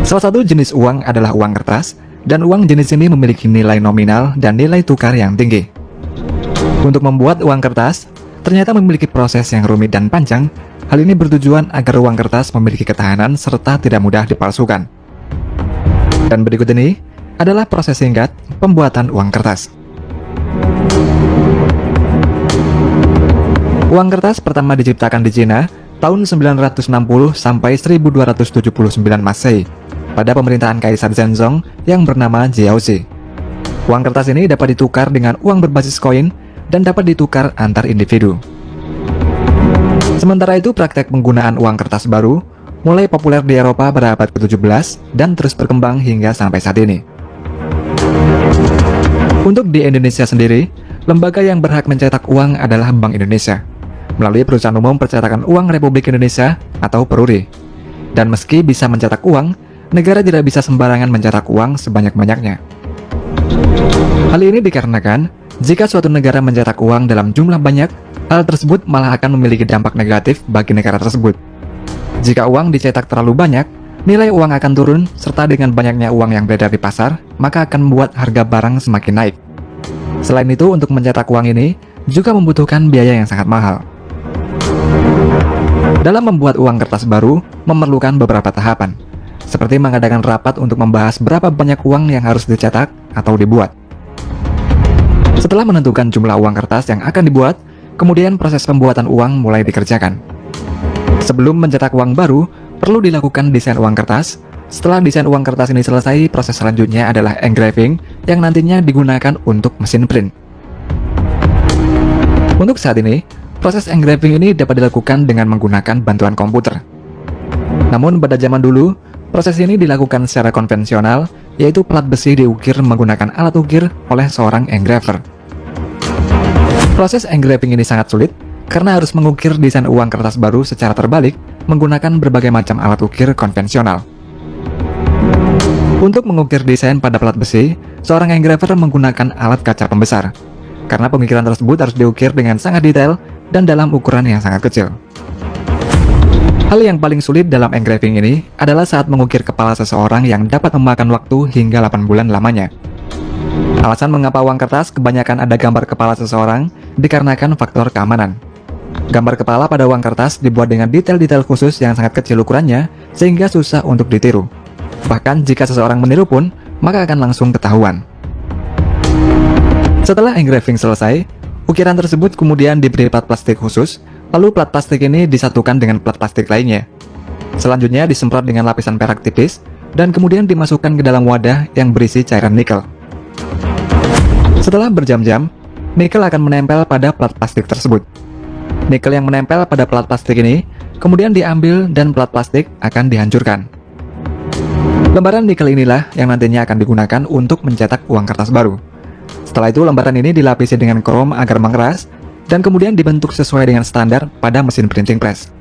Salah satu jenis uang adalah uang kertas, dan uang jenis ini memiliki nilai nominal dan nilai tukar yang tinggi. Untuk membuat uang kertas, ternyata memiliki proses yang rumit dan panjang. Hal ini bertujuan agar uang kertas memiliki ketahanan serta tidak mudah dipalsukan. Dan berikut ini adalah proses singkat pembuatan uang kertas. Uang kertas pertama diciptakan di Cina tahun 960 sampai 1279 Masehi pada pemerintahan Kaisar Zhenzong yang bernama Jiaozi. Uang kertas ini dapat ditukar dengan uang berbasis koin dan dapat ditukar antar individu. Sementara itu, praktek penggunaan uang kertas baru mulai populer di Eropa pada abad ke-17 dan terus berkembang hingga sampai saat ini. Untuk di Indonesia sendiri, lembaga yang berhak mencetak uang adalah Bank Indonesia melalui Perusahaan Umum Percetakan Uang Republik Indonesia atau Peruri. Dan meski bisa mencetak uang, negara tidak bisa sembarangan mencetak uang sebanyak-banyaknya. Hal ini dikarenakan jika suatu negara mencetak uang dalam jumlah banyak, hal tersebut malah akan memiliki dampak negatif bagi negara tersebut. Jika uang dicetak terlalu banyak, nilai uang akan turun, serta dengan banyaknya uang yang beredar di pasar, maka akan membuat harga barang semakin naik. Selain itu, untuk mencetak uang ini juga membutuhkan biaya yang sangat mahal. Dalam membuat uang kertas baru, memerlukan beberapa tahapan, seperti mengadakan rapat untuk membahas berapa banyak uang yang harus dicetak atau dibuat. Setelah menentukan jumlah uang kertas yang akan dibuat, kemudian proses pembuatan uang mulai dikerjakan. Sebelum mencetak uang baru, perlu dilakukan desain uang kertas. Setelah desain uang kertas ini selesai, proses selanjutnya adalah engraving yang nantinya digunakan untuk mesin print. Untuk saat ini, proses engraving ini dapat dilakukan dengan menggunakan bantuan komputer. Namun pada zaman dulu, proses ini dilakukan secara konvensional, yaitu plat besi diukir menggunakan alat ukir oleh seorang engraver. Proses engraving ini sangat sulit, karena harus mengukir desain uang kertas baru secara terbalik menggunakan berbagai macam alat ukir konvensional. Untuk mengukir desain pada plat besi, seorang engraver menggunakan alat kaca pembesar, karena pengukiran tersebut harus diukir dengan sangat detail dan dalam ukuran yang sangat kecil. Hal yang paling sulit dalam engraving ini adalah saat mengukir kepala seseorang yang dapat memakan waktu hingga 8 bulan lamanya. Alasan mengapa uang kertas kebanyakan ada gambar kepala seseorang dikarenakan faktor keamanan. Gambar kepala pada uang kertas dibuat dengan detail-detail khusus yang sangat kecil ukurannya, sehingga susah untuk ditiru. Bahkan jika seseorang meniru pun, maka akan langsung ketahuan. Setelah engraving selesai, ukiran tersebut kemudian diberi plat plastik khusus, lalu plat plastik ini disatukan dengan plat plastik lainnya. Selanjutnya disemprot dengan lapisan perak tipis, dan kemudian dimasukkan ke dalam wadah yang berisi cairan nikel. Setelah berjam-jam, nikel akan menempel pada plat plastik tersebut. Nikel yang menempel pada plat plastik ini kemudian diambil dan plat plastik akan dihancurkan. Lembaran nikel inilah yang nantinya akan digunakan untuk mencetak uang kertas baru. Setelah itu, lembaran ini dilapisi dengan krom agar mengeras dan kemudian dibentuk sesuai dengan standar pada mesin printing press.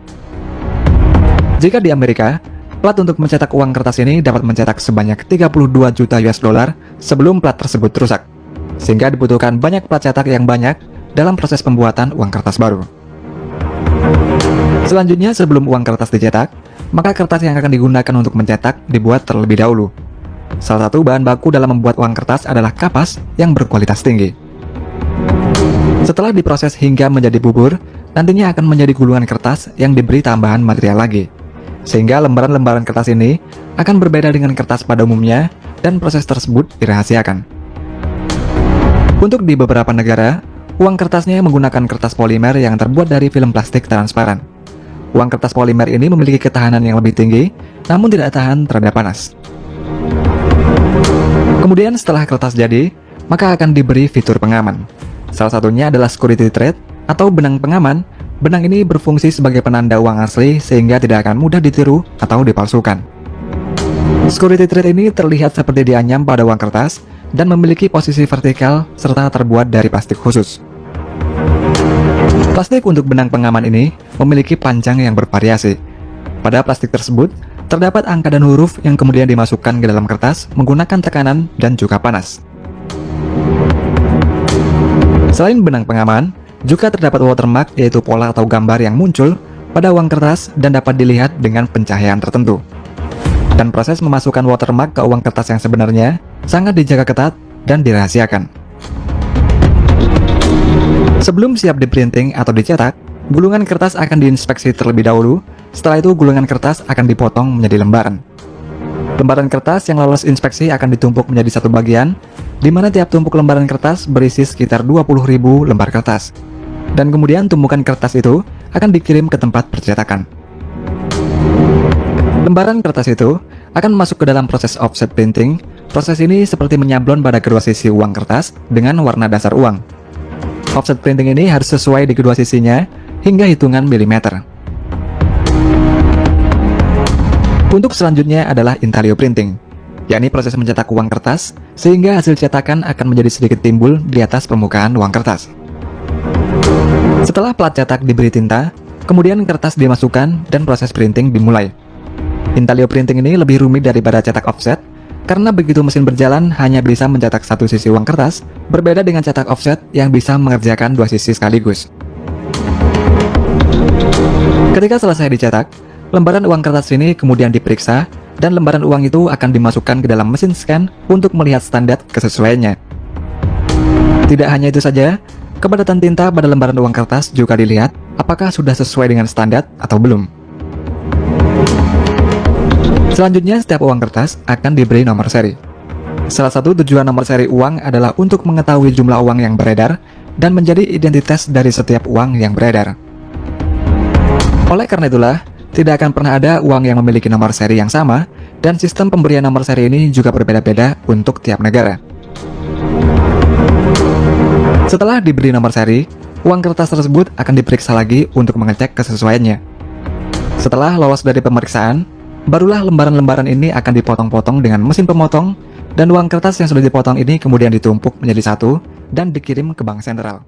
Jika di Amerika, plat untuk mencetak uang kertas ini dapat mencetak sebanyak 32 juta US dollar sebelum plat tersebut rusak, sehingga dibutuhkan banyak plat cetak yang banyak dalam proses pembuatan uang kertas baru. Selanjutnya, sebelum uang kertas dicetak, maka kertas yang akan digunakan untuk mencetak dibuat terlebih dahulu. Salah satu bahan baku dalam membuat uang kertas adalah kapas yang berkualitas tinggi. Setelah diproses hingga menjadi bubur, nantinya akan menjadi gulungan kertas yang diberi tambahan material lagi, sehingga lembaran-lembaran kertas ini akan berbeda dengan kertas pada umumnya dan proses tersebut dirahasiakan. Untuk di beberapa negara, uang kertasnya menggunakan kertas polimer yang terbuat dari film plastik transparan. Uang kertas polimer ini memiliki ketahanan yang lebih tinggi, namun tidak tahan terhadap panas. Kemudian setelah kertas jadi, maka akan diberi fitur pengaman. Salah satunya adalah security thread atau benang pengaman. Benang ini berfungsi sebagai penanda uang asli sehingga tidak akan mudah ditiru atau dipalsukan. Security thread ini terlihat seperti dianyam pada uang kertas dan memiliki posisi vertikal serta terbuat dari plastik khusus. Plastik untuk benang pengaman ini memiliki panjang yang bervariasi. Pada plastik tersebut, terdapat angka dan huruf yang kemudian dimasukkan ke dalam kertas menggunakan tekanan dan juga panas. Selain benang pengaman, juga terdapat watermark, yaitu pola atau gambar yang muncul pada uang kertas dan dapat dilihat dengan pencahayaan tertentu. Dan proses memasukkan watermark ke uang kertas yang sebenarnya sangat dijaga ketat dan dirahasiakan. Sebelum siap di-printing atau dicetak, gulungan kertas akan diinspeksi terlebih dahulu. Setelah itu gulungan kertas akan dipotong menjadi lembaran. Lembaran kertas yang lolos inspeksi akan ditumpuk menjadi satu bagian, di mana tiap tumpuk lembaran kertas berisi sekitar 20.000 lembar kertas. Dan kemudian tumpukan kertas itu akan dikirim ke tempat percetakan. Lembaran kertas itu akan masuk ke dalam proses offset printing. Proses ini seperti menyablon pada kedua sisi uang kertas dengan warna dasar uang. Offset printing ini harus sesuai di kedua sisinya hingga hitungan milimeter. Untuk selanjutnya adalah intaglio printing, yakni proses mencetak uang kertas sehingga hasil cetakan akan menjadi sedikit timbul di atas permukaan uang kertas. Setelah plat cetak diberi tinta, kemudian kertas dimasukkan dan proses printing dimulai. Intaglio printing ini lebih rumit daripada cetak offset, karena begitu mesin berjalan hanya bisa mencetak satu sisi uang kertas, berbeda dengan cetak offset yang bisa mengerjakan dua sisi sekaligus. Ketika selesai dicetak, lembaran uang kertas ini kemudian diperiksa, dan lembaran uang itu akan dimasukkan ke dalam mesin scan untuk melihat standar kesesuaiannya. Tidak hanya itu saja, kepadatan tinta pada lembaran uang kertas juga dilihat apakah sudah sesuai dengan standar atau belum. Selanjutnya, setiap uang kertas akan diberi nomor seri. Salah satu tujuan nomor seri uang adalah untuk mengetahui jumlah uang yang beredar dan menjadi identitas dari setiap uang yang beredar. Oleh karena itulah, tidak akan pernah ada uang yang memiliki nomor seri yang sama, dan sistem pemberian nomor seri ini juga berbeda-beda untuk tiap negara. Setelah diberi nomor seri, uang kertas tersebut akan diperiksa lagi untuk mengecek kesesuaiannya. Setelah lolos dari pemeriksaan, barulah lembaran-lembaran ini akan dipotong-potong dengan mesin pemotong, dan uang kertas yang sudah dipotong ini kemudian ditumpuk menjadi satu dan dikirim ke bank sentral.